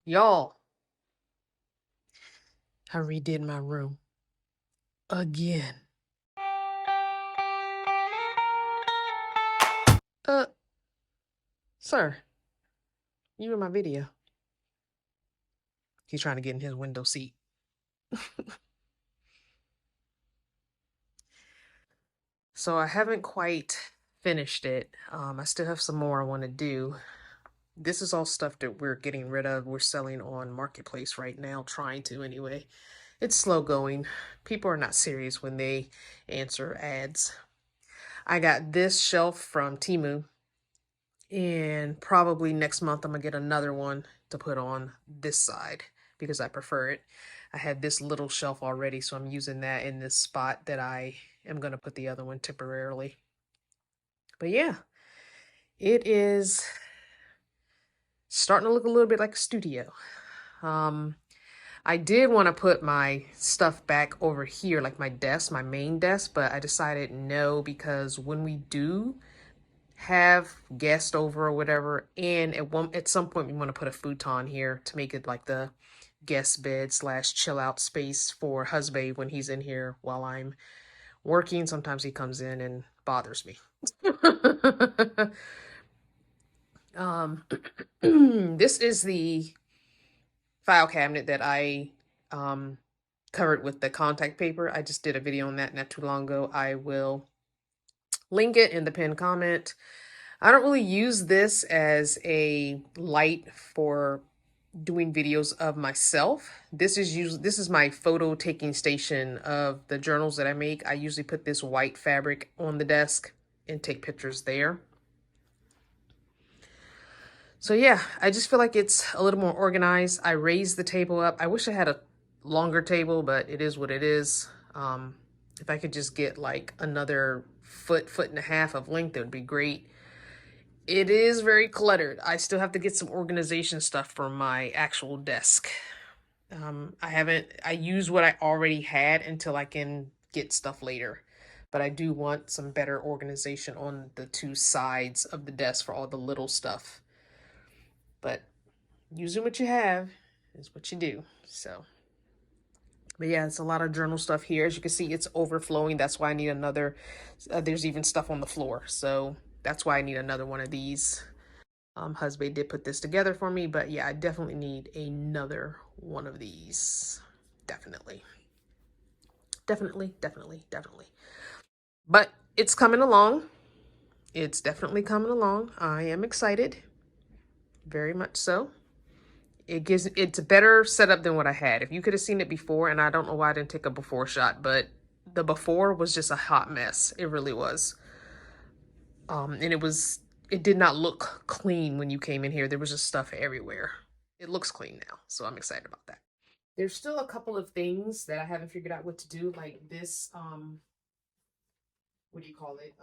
Y'all, I redid my room again. Uh, Sir, you in my video. He's trying to get in his window seat. So I haven't quite finished it. I still have some more I want to do. This is all stuff that we're getting rid of. We're selling on Marketplace right now, trying to anyway. It's slow going. People are not serious when they answer ads. I got this shelf from Temu, and probably next month I'm gonna get another one to put on this side because I prefer it. I had this little shelf already, so I'm using that in this spot that I am gonna put the other one temporarily. But yeah, it is starting to look a little bit like a studio. Um, I did want to put my stuff back over here, like my desk, my main desk, but I decided no, because when we do have guests over or whatever, and at some point we want to put a futon here to make it like the guest bed slash chill out space for husband when he's in here while I'm working. Sometimes he comes in and bothers me. um this is the file cabinet that I covered with the contact paper. I just did a video on that not too long ago. I will link it in the pinned comment. I don't really use this as a light for doing videos of myself. This is my photo taking station of the journals that I make. I usually put this white fabric on the desk and take pictures there. So yeah, I just feel like it's a little more organized. I raised the table up. I wish I had a longer table, but it is what it is. If I could just get like another foot and a half of length, it would be great. It is very cluttered. I still have to get some organization stuff for my actual desk. I use what I already had until I can get stuff later. But I do want some better organization on the two sides of the desk for all the little stuff. But using what you have is what you do. So, but yeah, it's a lot of journal stuff here. As you can see, it's overflowing. That's why I need another. There's even stuff on the floor. So that's why I need another one of these. Husband did put this together for me, but yeah, I definitely need another one of these. Definitely. Definitely, definitely, definitely. But it's coming along. It's definitely coming along. I am excited. Very much so. It's a better setup than what I had. If you could have seen it before, and I don't know why I didn't take a before shot, but the before was just a hot mess. It really was. And it did not look clean when you came in here. There was just stuff everywhere. It looks clean now, so I'm excited about that. There's still a couple of things that I haven't figured out what to do, like this, what do you call it?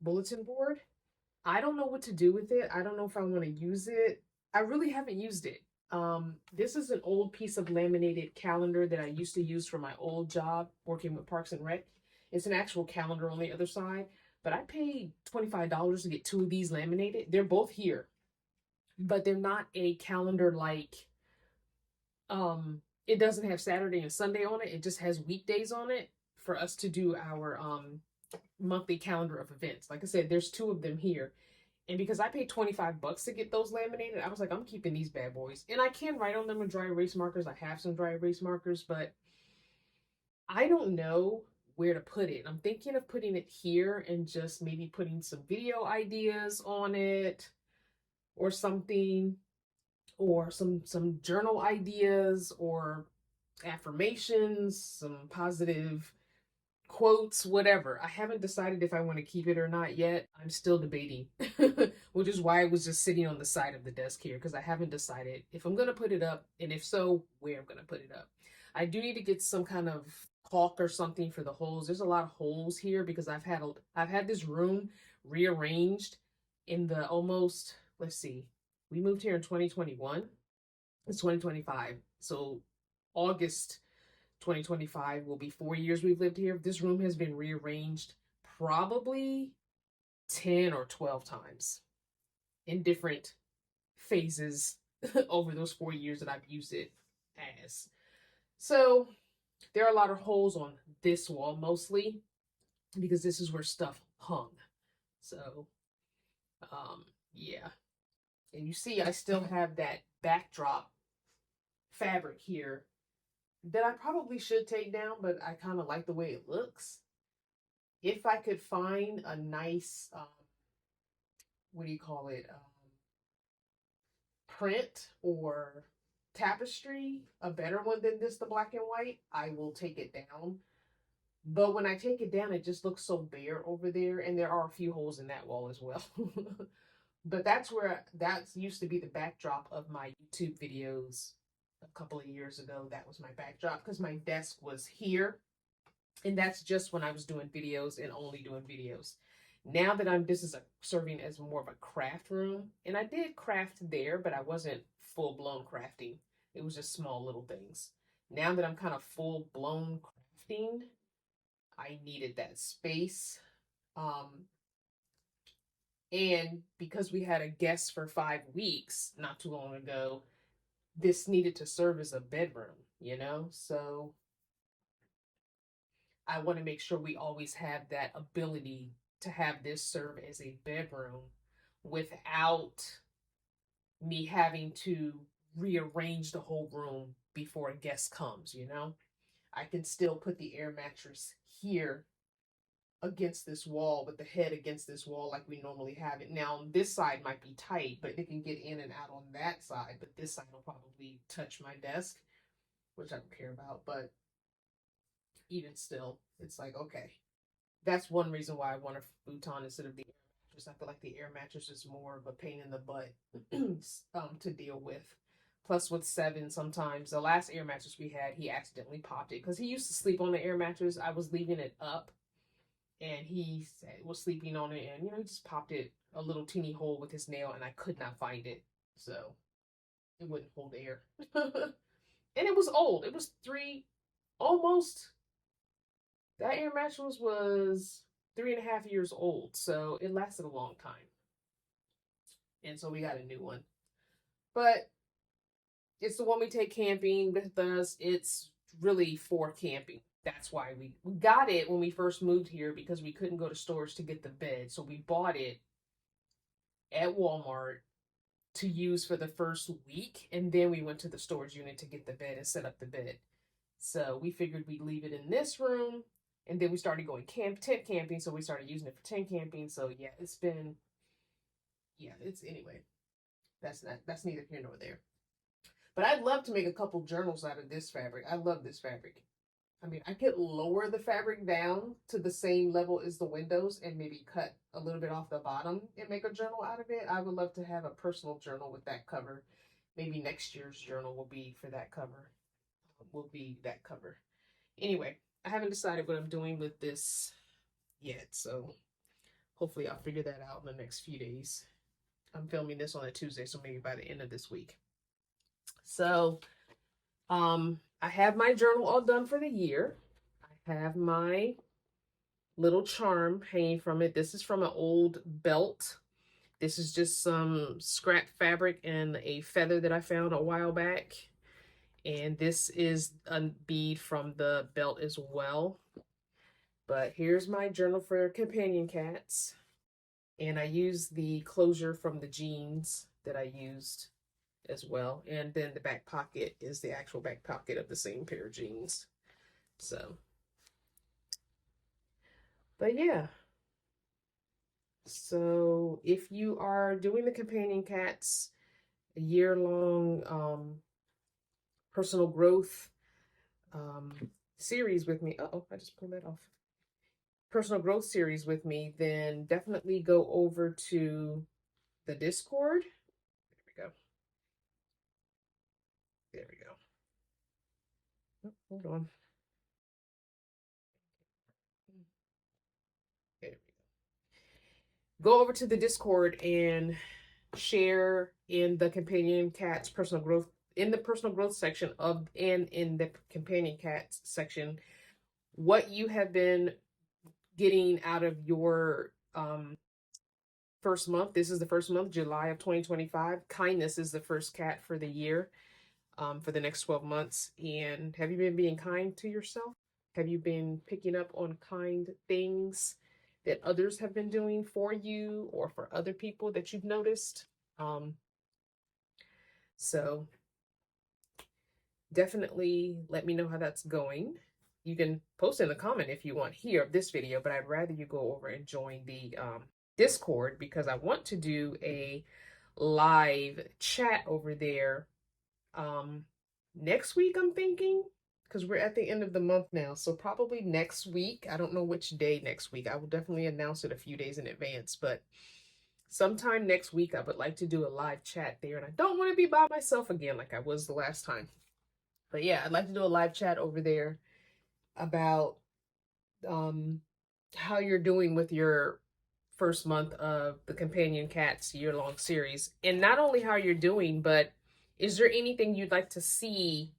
Bulletin board. I don't know what to do with it. I don't know if I want to use it. I really haven't used it. This is an old piece of laminated calendar that I used to use for my old job working with Parks and Rec. It's an actual calendar on the other side, but I paid $25 to get two of these laminated. They're both here, but they're not a calendar like, it doesn't have Saturday and Sunday on it. It just has weekdays on it for us to do our monthly calendar of events. Like I said, there's two of them here. And because I paid $25 to get those laminated, I was like, I'm keeping these bad boys. And I can write on them with dry erase markers. I have some dry erase markers, but I don't know where to put it. I'm thinking of putting it here and just maybe putting some video ideas on it or something, or some journal ideas or affirmations, some positive quotes, whatever. I haven't decided if I want to keep it or not yet. I'm still debating, which is why it was just sitting on the side of the desk here, because I haven't decided if I'm going to put it up, and if so, where I'm going to put it up. I do need to get some kind of caulk or something for the holes. There's a lot of holes here because I've had this room rearranged in the almost, let's see, we moved here in 2021. It's 2025. So August 2025 will be 4 years we've lived here. This room has been rearranged probably 10 or 12 times in different phases over those 4 years that I've used it as. So there are a lot of holes on this wall mostly because this is where stuff hung. So, yeah. And you see, I still have that backdrop fabric here that I probably should take down, but I kind of like the way it looks. If I could find a nice, what do you call it, print or tapestry, a better one than this, the black and white, I will take it down. But when I take it down, it just looks so bare over there, and there are a few holes in that wall as well. But that's where that used to be the backdrop of my YouTube videos a couple of years ago. That was my backdrop because my desk was here. And that's just when I was doing videos and only doing videos. Now that this is serving as more of a craft room. And I did craft there, but I wasn't full blown crafting. It was just small little things. Now that I'm kind of full blown crafting, I needed that space. And because we had a guest for 5 weeks not too long ago, this needed to serve as a bedroom, you know? So I want to make sure we always have that ability to have this serve as a bedroom without me having to rearrange the whole room before a guest comes, you know? I can still put the air mattress here against this wall, with the head against this wall like we normally have it. Now, this side might be tight, but they can get in and out on that side, but this side will probably touch my desk, which I don't care about, but even still, it's like, okay. That's one reason why I want a futon instead of the air mattress. I feel like the air mattress is more of a pain in the butt to deal with. Plus, with Seven, sometimes the last air mattress we had, he accidentally popped it because he used to sleep on the air mattress. I was leaving it up, and he was sleeping on it, and he just popped it a little teeny hole with his nail, and I could not find it, so it wouldn't hold air. And it was old. It was almost. That air mattress was 3.5 years old, so it lasted a long time. And so we got a new one. But it's the one we take camping with us. It's really for camping. That's why we got it when we first moved here, because we couldn't go to stores to get the bed. So we bought it at Walmart to use for the first week. And then we went to the storage unit to get the bed and set up the bed. So we figured we'd leave it in this room. And then we started going tent camping, so we started using it for tent camping. So yeah, anyway. That's neither here nor there. But I'd love to make a couple journals out of this fabric. I love this fabric. I mean, I could lower the fabric down to the same level as the windows and maybe cut a little bit off the bottom and make a journal out of it. I would love to have a personal journal with that cover. Maybe next year's journal will be that cover. Anyway, I haven't decided what I'm doing with this yet, so hopefully I'll figure that out in the next few days. I'm filming this on a Tuesday, so maybe by the end of this week. So, I have my journal all done for the year. I have my little charm hanging from it. This is from an old belt. This is just some scrap fabric and a feather that I found a while back. And this is a bead from the belt as well. But here's my journal for companion cats. And I used the closure from the jeans that I used as well. And then the back pocket is the actual back pocket of the same pair of jeans. So, but yeah. So if you are doing the companion cats, a year-long personal growth series with me. Uh-oh, I just pulled that off. Personal growth series with me, then definitely go over to the Discord. There we go. Oh, hold on. There we go. Go over to the Discord and share in the companion cats personal growth, in the personal growth section and in the companion cats section, what you have been getting out of your first month. This is the first month, July of 2025. Kindness is the first cat for the year, for the next 12 months. And have you been being kind to yourself? Have you been picking up on kind things that others have been doing for you or for other people that you've noticed? So definitely let me know how that's going. You can post in the comment if you want here of this video, but I'd rather you go over and join the Discord, because I want to do a live chat over there next week, I'm thinking, because we're at the end of the month now. So probably next week. I don't know which day next week. I will definitely announce it a few days in advance, but sometime next week I would like to do a live chat there, and I don't want to be by myself again like I was the last time. But yeah, I'd like to do a live chat over there about how you're doing with your first month of the Companion Cats year-long series. And not only how you're doing, but is there anything you'd like to see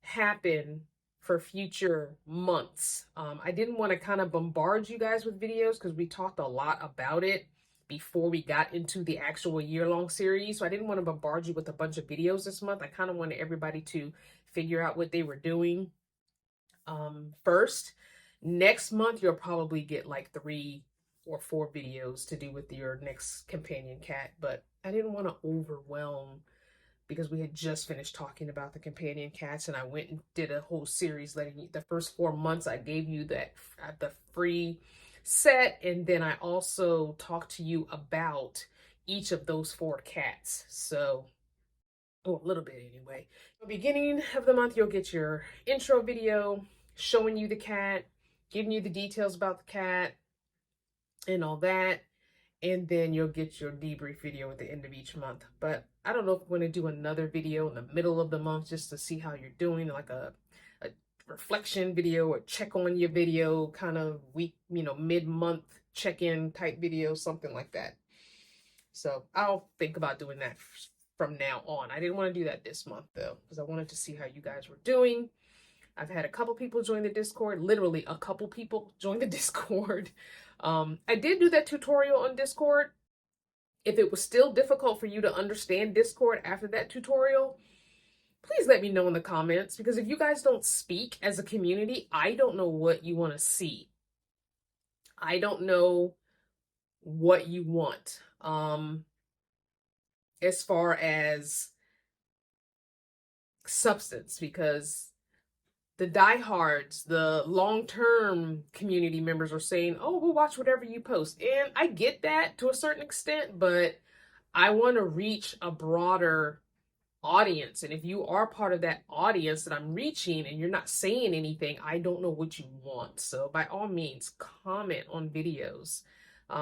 happen for future months? I didn't want to kind of bombard you guys with videos because we talked a lot about it before we got into the actual year-long series. So I didn't want to bombard you with a bunch of videos this month. I kind of wanted everybody to figure out what they were doing first. Next month, you'll probably get like 3 or 4 videos to do with your next companion cat, but I didn't want to overwhelm, because we had just finished talking about the companion cats, and I went and did a whole series letting you, the first 4 months I gave you that the free set, and then I also talked to you about each of those 4 cats. So, oh, a little bit anyway. At the beginning of the month, you'll get your intro video showing you the cat, giving you the details about the cat and all that. And then you'll get your debrief video at the end of each month. But I don't know if we're going to do another video in the middle of the month just to see how you're doing, like a reflection video or check on your video, kind of week, mid-month check-in type video, something like that. So I'll think about doing that from now on. I didn't want to do that this month though, because I wanted to see how you guys were doing. I've had a couple people join the Discord, literally a couple people join the Discord. I did do that tutorial on Discord. If it was still difficult for you to understand Discord after that tutorial, please let me know in the comments, because if you guys don't speak as a community, I don't know what you want to see. I don't know what you want. As far as substance, because the diehards, the long-term community members are saying, oh, we'll watch whatever you post. And I get that to a certain extent, but I want to reach a broader audience. And if you are part of that audience that I'm reaching and you're not saying anything, I don't know what you want. So by all means, comment on videos,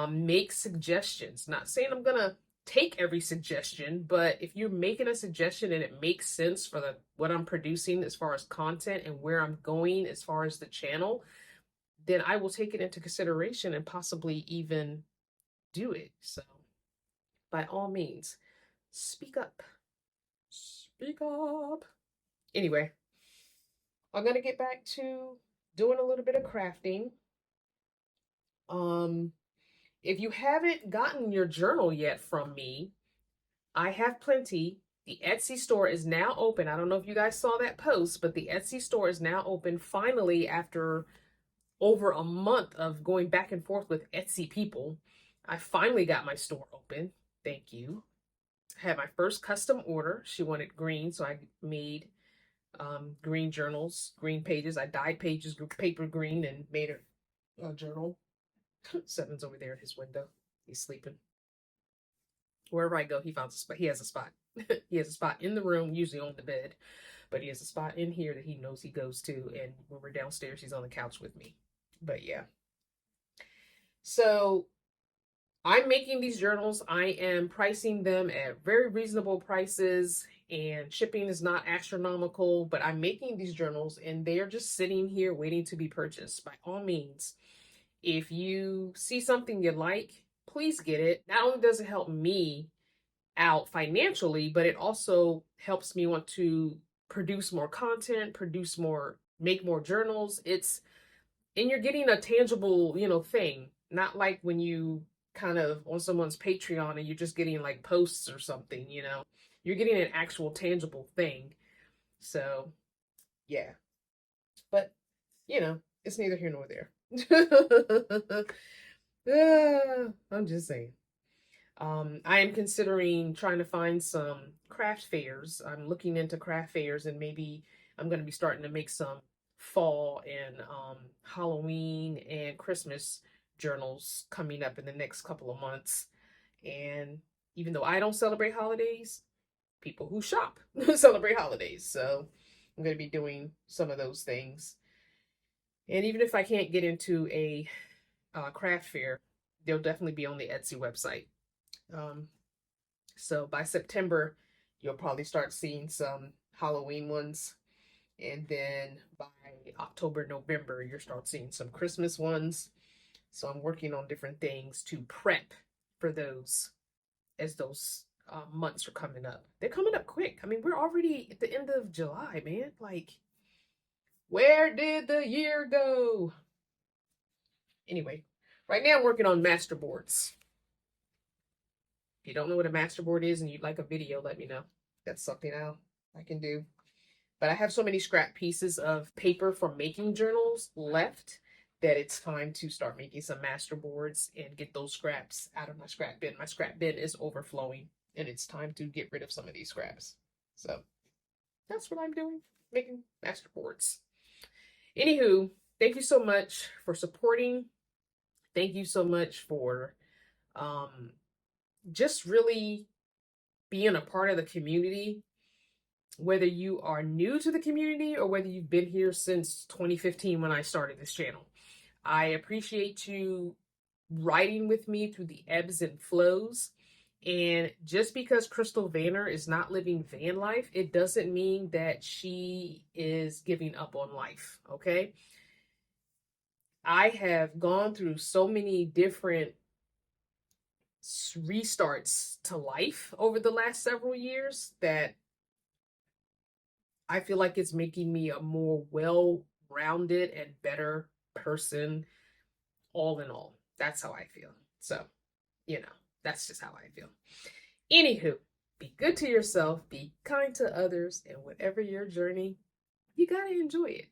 make suggestions. Not saying I'm going to take every suggestion, but if you're making a suggestion and it makes sense for what I'm producing as far as content and where I'm going as far as the channel, then I will take it into consideration and possibly even do it. So by all means, speak up. Speak up. Anyway, I'm gonna get back to doing a little bit of crafting. If you haven't gotten your journal yet from me, I have plenty. The Etsy store is now open. I don't know if you guys saw that post, but the Etsy store is now open finally after over a month of going back and forth with Etsy people. I finally got my store open. Thank you. I had my first custom order. She wanted green, so I made green journals, green pages. I dyed pages paper green and made a journal. Seven's over there at his window. He's sleeping. Wherever I go, he finds a spot. He has a spot. He has a spot in the room, usually on the bed, but he has a spot in here that he knows he goes to. And when we're downstairs, he's on the couch with me. But yeah. So I'm making these journals. I am pricing them at very reasonable prices, and shipping is not astronomical, but I'm making these journals and they are just sitting here waiting to be purchased. By all means, if you see something you like, please get it. Not only does it help me out financially, but it also helps me want to produce more content, make more journals. And you're getting a tangible, thing. Not like when you kind of on someone's Patreon and you're just getting like posts or something, you know. You're getting an actual tangible thing. So, yeah. But, you know, it's neither here nor there. I'm just saying. I am considering trying to find some craft fairs. I'm looking into craft fairs, and maybe I'm going to be starting to make some fall and Halloween and Christmas journals coming up in the next couple of months. And even though I don't celebrate holidays, people who shop celebrate holidays. So I'm going to be doing some of those things. And even if I can't get into a craft fair, they'll definitely be on the Etsy website. So by September, you'll probably start seeing some Halloween ones. And then by October, November, you'll start seeing some Christmas ones. So I'm working on different things to prep for those as those months are coming up. They're coming up quick. I mean, we're already at the end of July, man. Like, where did the year go? Anyway, right now I'm working on masterboards. If you don't know what a masterboard is and you'd like a video, let me know. That's something I can do. But I have so many scrap pieces of paper from making journals left that it's time to start making some masterboards and get those scraps out of my scrap bin. My scrap bin is overflowing and it's time to get rid of some of these scraps. So that's what I'm doing, making masterboards. Anywho, thank you so much for supporting. Thank you so much for just really being a part of the community, whether you are new to the community or whether you've been here since 2015 when I started this channel. I appreciate you riding with me through the ebbs and flows. And just because Crystal Vanner is not living van life, it doesn't mean that she is giving up on life, okay? I have gone through so many different restarts to life over the last several years that I feel like it's making me a more well-rounded and better person, all in all. That's how I feel. So, you know, that's just how I feel. Anywho, be good to yourself, be kind to others, and whatever your journey, you gotta enjoy it.